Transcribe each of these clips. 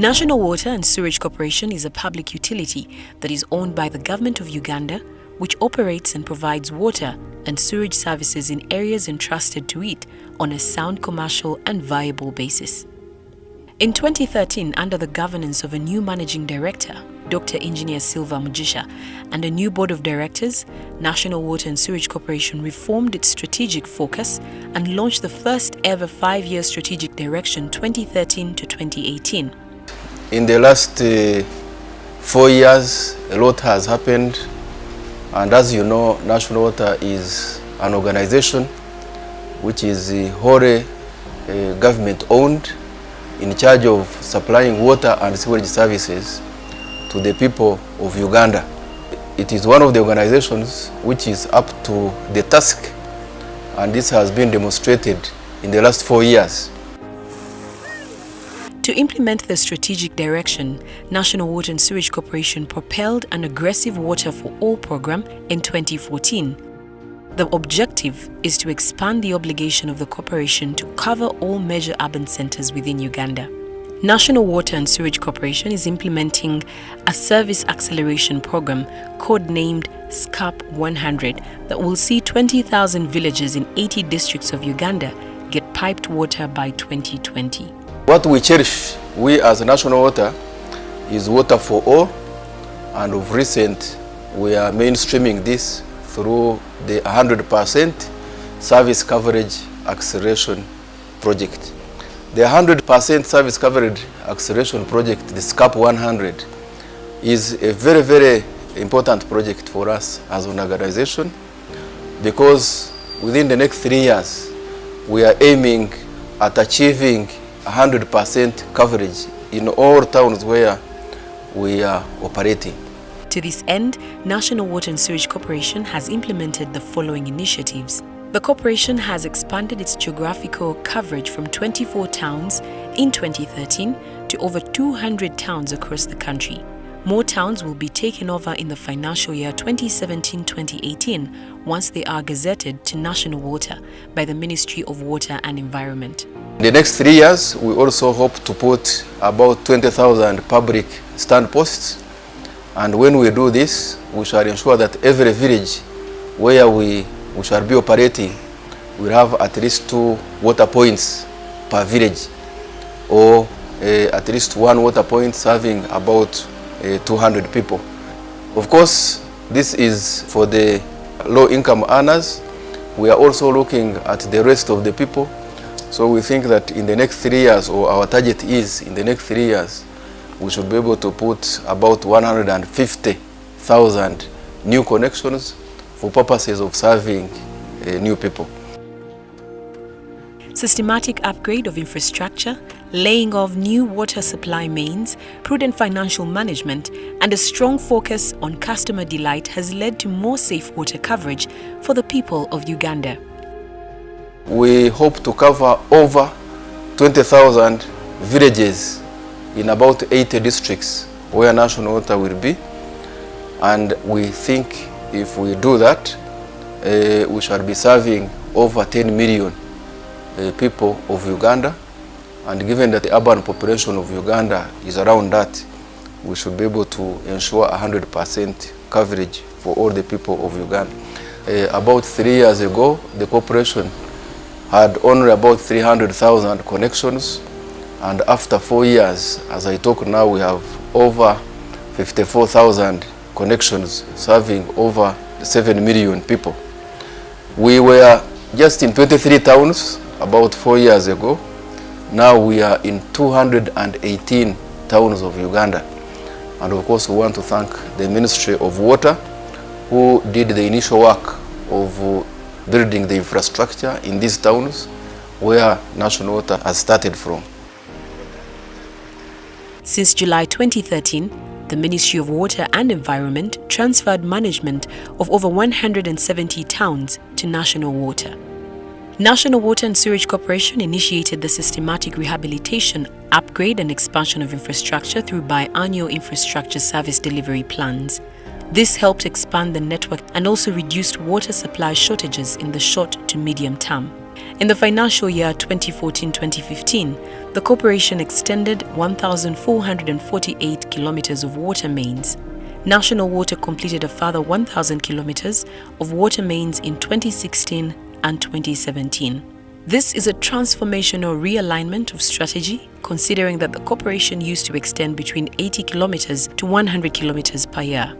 National Water and Sewerage Corporation is a public utility that is owned by the Government of Uganda, which operates and provides water and sewage services in areas entrusted to it on a sound commercial and viable basis. In 2013, under the governance of a new managing director, Dr. Engineer Silva Mugisha, and a new board of directors, National Water and Sewerage Corporation reformed its strategic focus and launched the first ever 5-year strategic direction 2013 to 2018. In the last 4 years, a lot has happened, and as you know, National Water is an organization which is wholly government-owned, in charge of supplying water and sewage services to the people of Uganda. It is one of the organizations which is up to the task, and this has been demonstrated in the last 4 years. To implement the strategic direction, National Water and Sewerage Corporation propelled an aggressive Water for All program in 2014. The objective is to expand the obligation of the corporation to cover all major urban centers within Uganda. National Water and Sewerage Corporation is implementing a service acceleration program codenamed SCAP 100 that will see 20,000 villages in 80 districts of Uganda get piped water by 2020. What we cherish, we as National Water, is water for all, and of recent we are mainstreaming this through the 100% service coverage acceleration project. The 100% service coverage acceleration project, the SCAP 100, is a very, very important project for us as an organization, because within the next 3 years we are aiming at achieving 100% coverage in all towns where we are operating. To this end, National Water and Sewerage Corporation has implemented the following initiatives. The corporation has expanded its geographical coverage from 24 towns in 2013 to over 200 towns across the country. More towns will be taken over in the financial year 2017-2018 once they are gazetted to National Water by the Ministry of Water and Environment. In the next 3 years, we also hope to put about 20,000 public stand posts, and when we do this, we shall ensure that every village where we shall be operating will have at least 2 water points per village, or at least 1 water point serving about 200 people. Of course, this is for the low-income earners. We are also looking at the rest of the people. So we think that in the next 3 years, or our target is in the next 3 years, we should be able to put about 150,000 new connections for purposes of serving new people. Systematic upgrade of infrastructure, laying of new water supply mains, prudent financial management, and a strong focus on customer delight has led to more safe water coverage for the people of Uganda. We hope to cover over 20,000 villages in about 80 districts where National Water will be, and we think if we do that, we shall be serving over 10 million people of Uganda, and given that the urban population of Uganda is around that, we should be able to ensure 100% coverage for all the people of Uganda. About 3 years ago, the corporation had only about 300,000 connections, and after 4 years, as I talk now, we have over 54,000 connections serving over 7 million people. We were just in 23 towns about 4 years ago. Now we are in 218 towns of Uganda. And of course, we want to thank the Ministry of Water, who did the initial work of building the infrastructure in these towns where National Water has started from. Since July 2013, the Ministry of Water and Environment transferred management of over 170 towns to National Water. National Water and Sewerage Corporation initiated the systematic rehabilitation, upgrade and expansion of infrastructure through biannual infrastructure service delivery plans. This helped expand the network and also reduced water supply shortages in the short to medium term. In the financial year 2014-2015, the corporation extended 1,448 kilometers of water mains. National Water completed a further 1,000 kilometers of water mains in 2016 and 2017. This is a transformational realignment of strategy, considering that the corporation used to extend between 80 kilometers to 100 kilometers per year.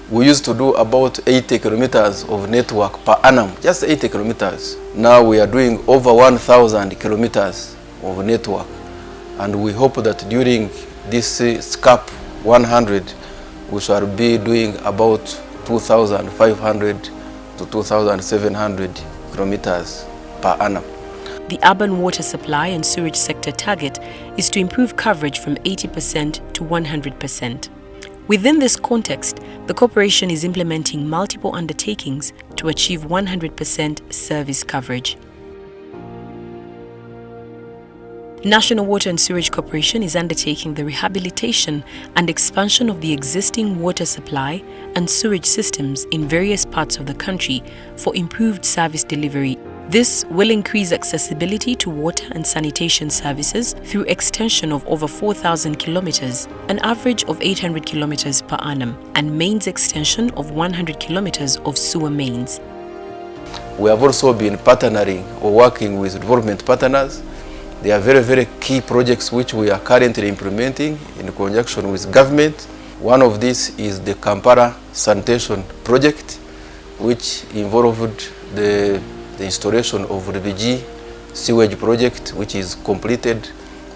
We used to do about 80 kilometers of network per annum, just 80 kilometers. Now we are doing over 1,000 kilometers of network, and we hope that during this SCAP 100, we shall be doing about 2,500 to 2,700 kilometers per annum. The urban water supply and sewage sector target is to improve coverage from 80% to 100%. Within this context, the corporation is implementing multiple undertakings to achieve 100% service coverage. National Water and Sewerage Corporation is undertaking the rehabilitation and expansion of the existing water supply and sewage systems in various parts of the country for improved service delivery. This will increase accessibility to water and sanitation services through extension of over 4,000 kilometers, an average of 800 kilometers per annum, and mains extension of 100 kilometers of sewer mains. We have also been partnering or working with development partners. There are very, very key projects which we are currently implementing in conjunction with government. One of these is the Kampala Sanitation Project, which involved the installation of refugee sewage project, which is completed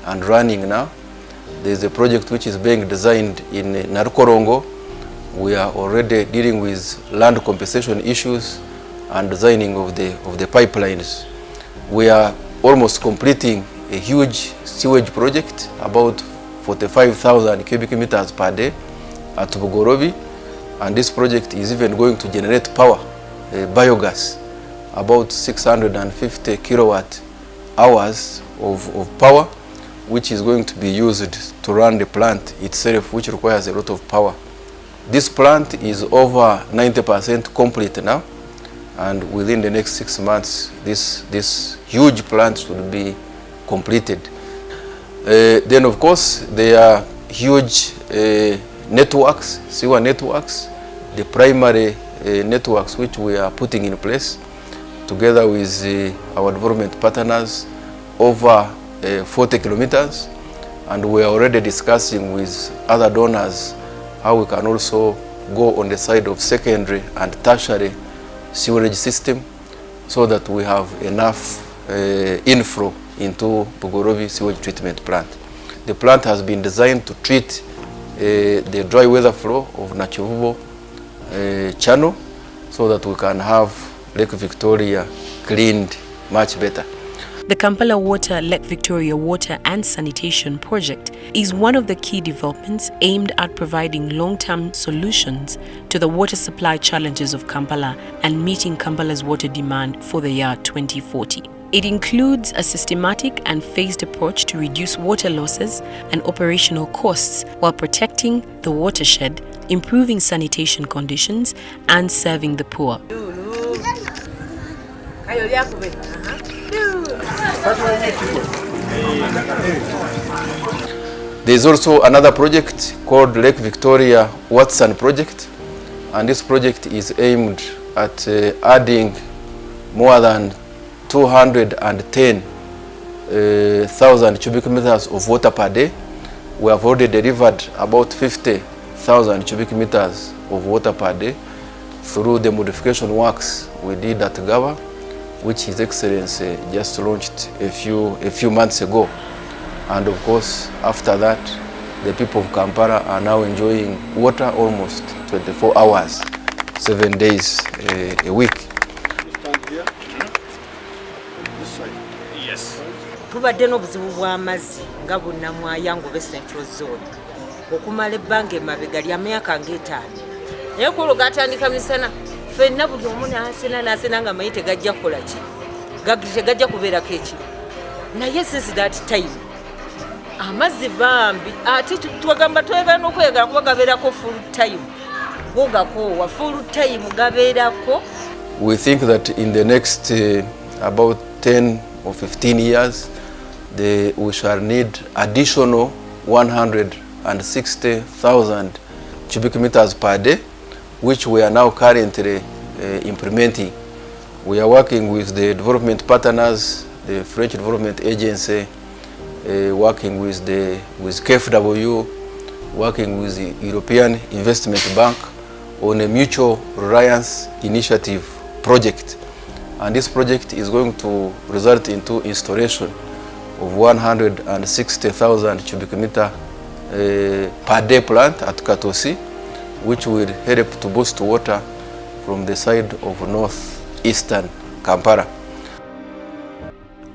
and running now. There is a project which is being designed in Narukorongo. We are already dealing with land compensation issues and designing of the pipelines. We are almost completing a huge sewage project, about 45,000 cubic meters per day at Bugorobi, and this project is even going to generate power, biogas, about 650 kilowatt hours of power, which is going to be used to run the plant itself, which requires a lot of power. This plant is over 90% complete now, and within the next 6 months, this huge plant should be completed. Then, of course, there are huge networks, sewer networks, the primary networks which we are putting in place together with our development partners, over 40 kilometers, and we are already discussing with other donors how we can also go on the side of secondary and tertiary sewerage system so that we have enough inflow into Bugorobi sewage treatment plant. The plant has been designed to treat the dry weather flow of Nakivubo channel so that we can have Lake Victoria cleaned much better. The Kampala Water Lake Victoria Water and Sanitation Project is one of the key developments aimed at providing long-term solutions to the water supply challenges of Kampala and meeting Kampala's water demand for the year 2040. It includes a systematic and phased approach to reduce water losses and operational costs while protecting the watershed, improving sanitation conditions, and serving the poor. There is also another project called Lake Victoria Watson Project, and this project is aimed at adding more than 210,000 cubic meters of water per day. We have already delivered about 50,000 cubic meters of water per day through the modification works we did at Gawa, which His Excellency just launched a few months ago. And of course, after that, the people of Kampala are now enjoying water almost 24 hours, 7 days a week. Tubadde n'obuzibu bw'amazzi nga bunnamwaya Ngobe Central Zone okumala ebbanga emabega lya myaka ng'etaano. Naye kulo gatandika misana ffenna buli omu n'asena nga mayi tegajja kukola ki tegajja kubeerako ekiro. Naye since that time amazzi bambi ate twagamba twegala n'okwegala kuba gabeerako full time. go gakoowa full time gabeerako. We think that in the next about 10 or 15 years, we shall need additional 160,000 cubic meters per day, which we are now currently implementing. We are working with the development partners, the French Development Agency, working with KfW, working with the European Investment Bank on a mutual reliance initiative project. And this project is going to result into installation of 160,000 cubic meter per day plant at Katosi, which will help to boost water from the side of northeastern Kampala.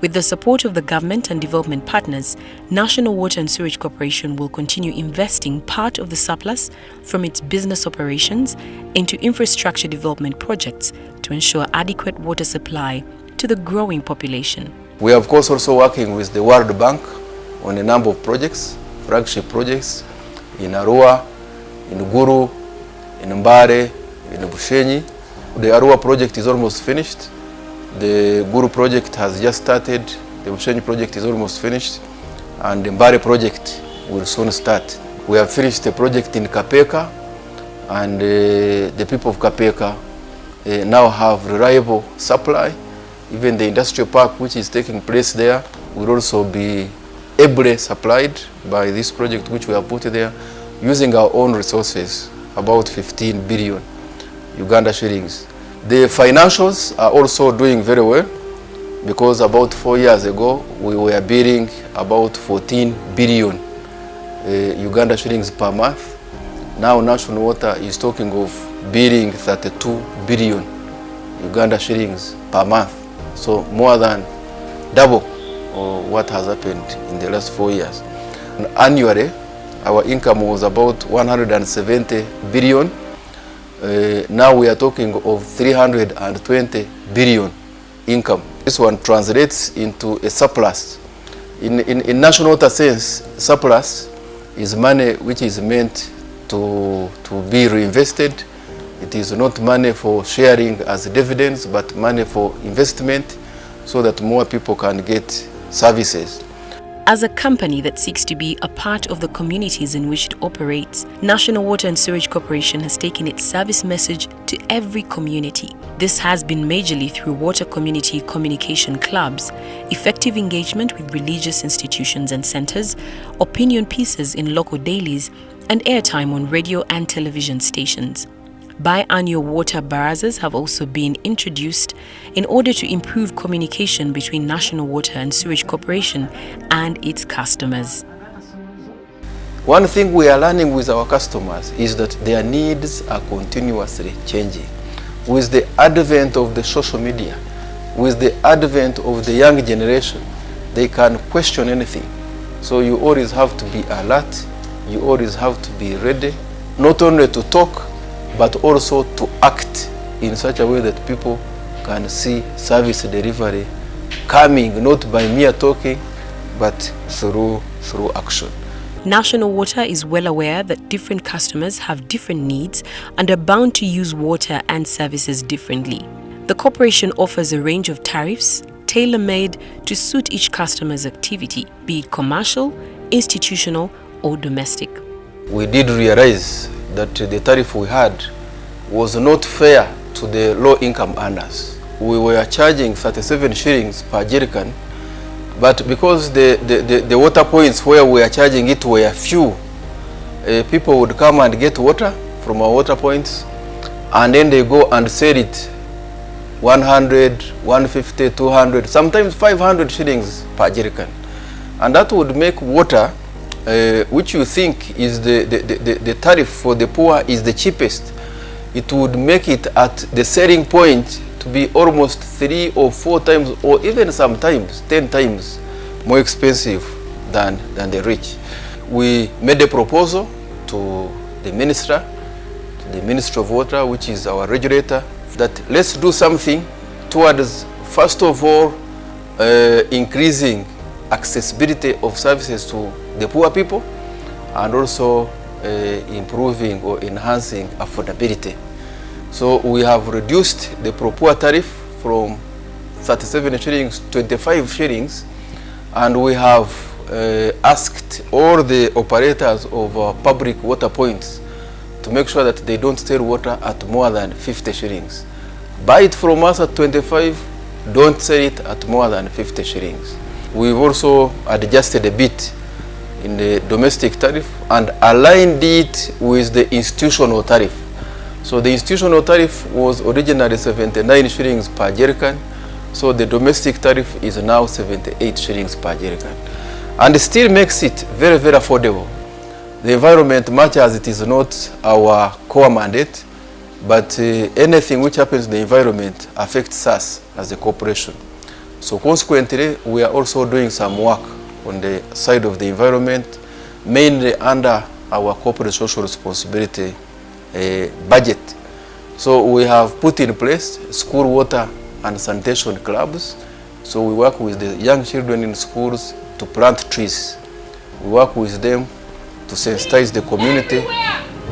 With the support of the government and development partners, National Water and Sewage Corporation will continue investing part of the surplus from its business operations into infrastructure development projects to ensure adequate water supply to the growing population. We are of course also working with the World Bank on a number of projects, flagship projects in Arua, in Guru, in Mbare, in Bushenyi. The Arua project is almost finished. The Guru project has just started. The Bushenyi project is almost finished. And the Mbare project will soon start. We have finished the project in Kapeka, and the people of Kapeka now have reliable supply. Even the industrial park which is taking place there will also be ably supplied by this project which we have put there using our own resources, about 15 billion Uganda shillings. The financials are also doing very well, because about 4 years ago we were billing about 14 billion Uganda shillings per month. Now National Water is talking of billing 32 billion Uganda shillings per month. So more than double what has happened in the last 4 years. And annually, our income was about 170 billion. Now we are talking of 320 billion income. This one translates into a surplus. In national water sense, surplus is money which is meant to be reinvested. It is not money for sharing as dividends, but money for investment so that more people can get services. As a company that seeks to be a part of the communities in which it operates, National Water and Sewage Corporation has taken its service message to every community. This has been majorly through water community communication clubs, effective engagement with religious institutions and centers, opinion pieces in local dailies, and airtime on radio and television stations. Biannual water barazas have also been introduced in order to improve communication between National Water and Sewage Corporation and its customers. One thing we are learning with our customers is that their needs are continuously changing. With the advent of the social media, with the advent of the young generation, they can question anything. So you always have to be alert, you always have to be ready, not only to talk, but also to act in such a way that people can see service delivery coming not by mere talking, but through action. National Water is well aware that different customers have different needs and are bound to use water and services differently. The corporation offers a range of tariffs tailor-made to suit each customer's activity, be it commercial, institutional, or domestic. We did realize that the tariff we had was not fair to the low-income earners. We were charging 37 shillings per jerrycan, but because the water points where we are charging it were few, people would come and get water from our water points, and then they go and sell it 100, 150, 200, sometimes 500 shillings per jerrycan. And that would make water which you think is the tariff for the poor is the cheapest, it would make it at the selling point to be almost 3 or 4 times, or even sometimes 10 times more expensive than the rich. We made a proposal to the Ministry of Water, which is our regulator, that let's do something towards, first of all, increasing accessibility of services to the poor people, and also improving or enhancing affordability. So we have reduced the pro-poor tariff from 37 shillings to 25 shillings, and we have asked all the operators of public water points to make sure that they don't sell water at more than 50 shillings. Buy it from us at 25, don't sell it at more than 50 shillings. We've also adjusted a bit in the domestic tariff and aligned it with the institutional tariff. So the institutional tariff was originally 79 shillings per jerrycan, so the domestic tariff is now 78 shillings per jerrycan. And it still makes it very, very affordable. The environment, much as it is not our core mandate, but anything which happens in the environment affects us as a corporation. So consequently, we are also doing some work on the side of the environment, mainly under our corporate social responsibility budget. So we have put in place school water and sanitation clubs. So we work with the young children in schools to plant trees. We work with them to sensitize the community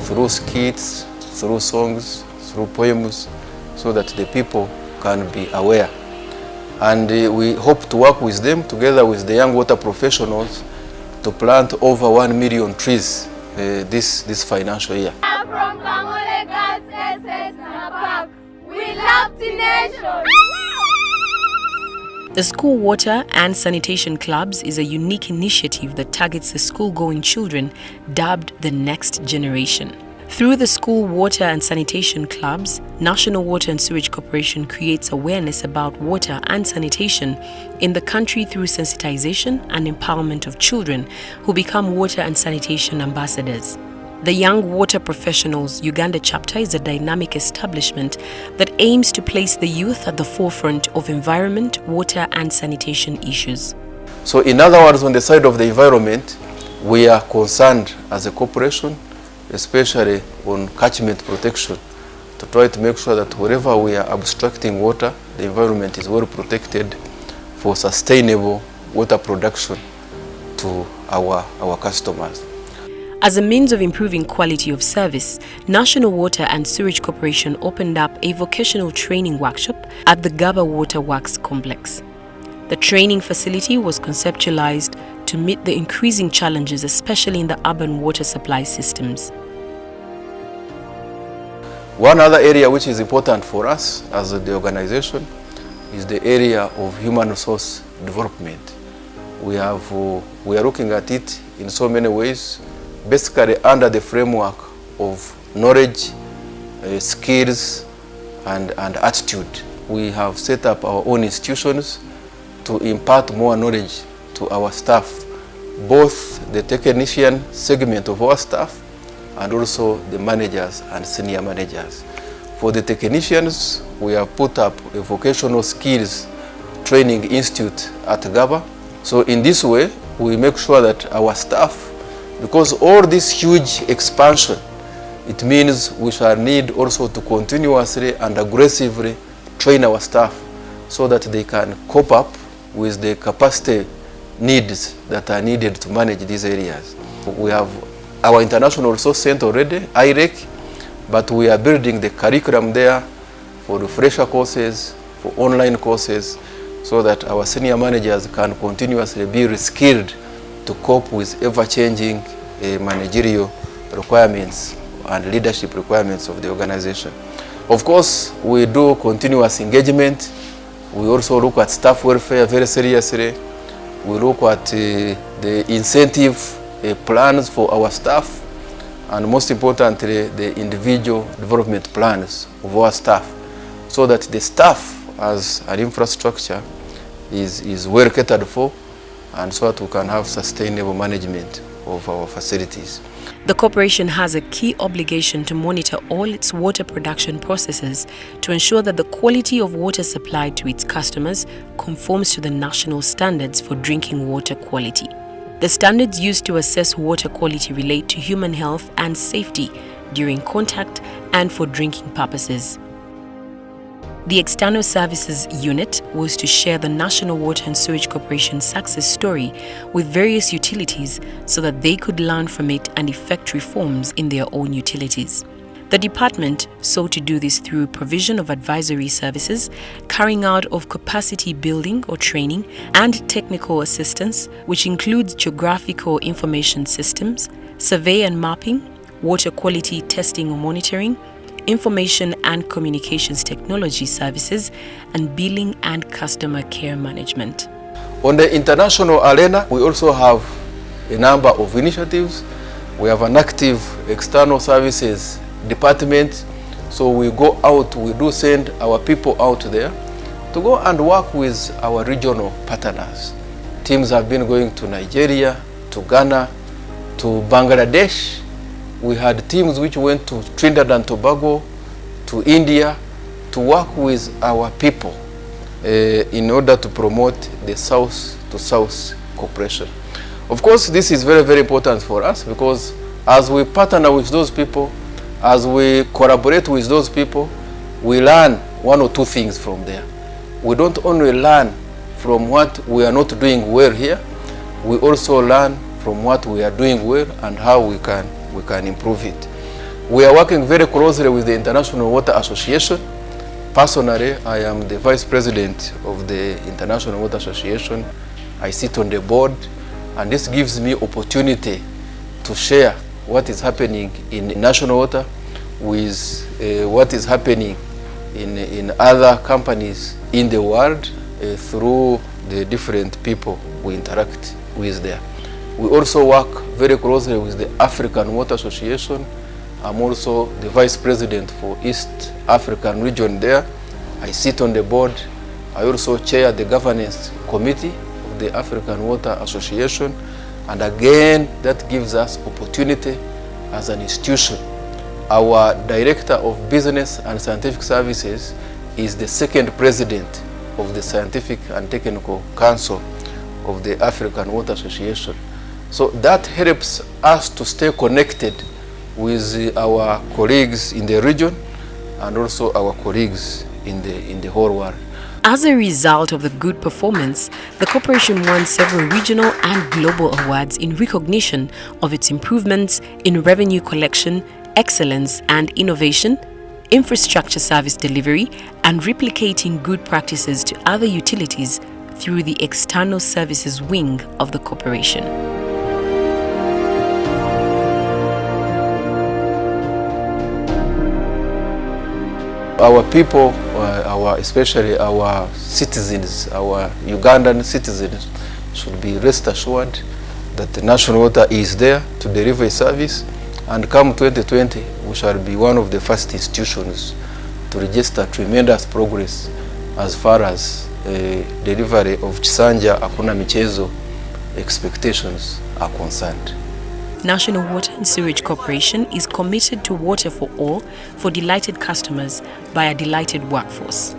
through skits, through songs, through poems, so that the people can be aware. And we hope to work with them together with the young water professionals to plant over 1 million trees this financial year. From Kangole Girls SS Park, we love the nation. The School Water and Sanitation Clubs is a unique initiative that targets the school-going children, dubbed the next generation. Through the School Water and Sanitation Clubs, National Water and Sewage Corporation creates awareness about water and sanitation in the country through sensitization and empowerment of children who become water and sanitation ambassadors. The Young Water Professionals Uganda chapter is a dynamic establishment that aims to place the youth at the forefront of environment, water and sanitation issues. So in other words, on the side of the environment, we are concerned as a corporation, especially on catchment protection, to try to make sure that wherever we are abstracting water, the environment is well protected for sustainable water production to our customers. As a means of improving quality of service, National Water and Sewage Corporation opened up a vocational training workshop at the Gaba Water Works complex. The training facility was conceptualized to meet the increasing challenges, especially in the urban water supply systems. One other area which is important for us as the organization is the area of human resource development. We are looking at it in so many ways, basically under the framework of knowledge, skills, and attitude. We have set up our own institutions to impart more knowledge to our staff, both the technician segment of our staff and also the managers and senior managers. For the technicians, we have put up a vocational skills training institute at Gaba. So in this way, we make sure that our staff, because all this huge expansion, it means we shall need also to continuously and aggressively train our staff so that they can cope up with the capacity needs that are needed to manage these areas. We have our International Resource Center already, IREC, but we are building the curriculum there for refresher courses, for online courses, so that our senior managers can continuously be reskilled to cope with ever-changing managerial requirements and leadership requirements of the organization. Of course, we do continuous engagement. We also look at staff welfare very seriously. We look at the incentive plans for our staff, and most importantly, the individual development plans of our staff, so that the staff as an infrastructure is well catered for, and so that we can have sustainable management of our facilities. The corporation has a key obligation to monitor all its water production processes to ensure that the quality of water supplied to its customers conforms to the national standards for drinking water quality. The standards used to assess water quality relate to human health and safety during contact and for drinking purposes. The External Services Unit was to share the National Water and Sewage Corporation success story with various utilities so that they could learn from it and effect reforms in their own utilities. The department sought to do this through provision of advisory services, carrying out of capacity building or training, and technical assistance, which includes geographical information systems, survey and mapping, water quality testing or monitoring, information and communications technology services, and billing and customer care management. On the international arena, we also have a number of initiatives. We have an active external services department, so we go out, we do send our people out there to go and work with our regional partners. Teams have been going to Nigeria, to Ghana, to Bangladesh. We had teams which went to Trinidad and Tobago, to India, to work with our people in order to promote the South-to-South cooperation. Of course, this is very, very important for us because as we partner with those people, as we collaborate with those people, we learn one or two things from there. We don't only learn from what we are not doing well here, we also learn from what we are doing well and how we can improve it. We are working very closely with the International Water Association. Personally, I am the Vice President of the International Water Association. I sit on the board, and this gives me opportunity to share what is happening in national water with what is happening in other companies in the world through the different people we interact with there. We also work very closely with the African Water Association. I'm also the Vice President for East African region there. I sit on the board. I also chair the governance committee of the African Water Association. And again, that gives us opportunity as an institution. Our Director of Business and Scientific Services is the second president of the Scientific and Technical Council of the African Water Association. So that helps us to stay connected with our colleagues in the region and also our colleagues in the whole world. As a result of the good performance, the corporation won several regional and global awards in recognition of its improvements in revenue collection, excellence and innovation, infrastructure service delivery, and replicating good practices to other utilities through the External Services Wing of the corporation. Our people, especially our citizens, our Ugandan citizens, should be rest assured that the National Water is there to deliver a service, and come 2020, we shall be one of the first institutions to register tremendous progress as far as delivery of Chisanja Hakuna Michezo expectations are concerned. National Water and Sewage Corporation is committed to water for all, for delighted customers by a delighted workforce.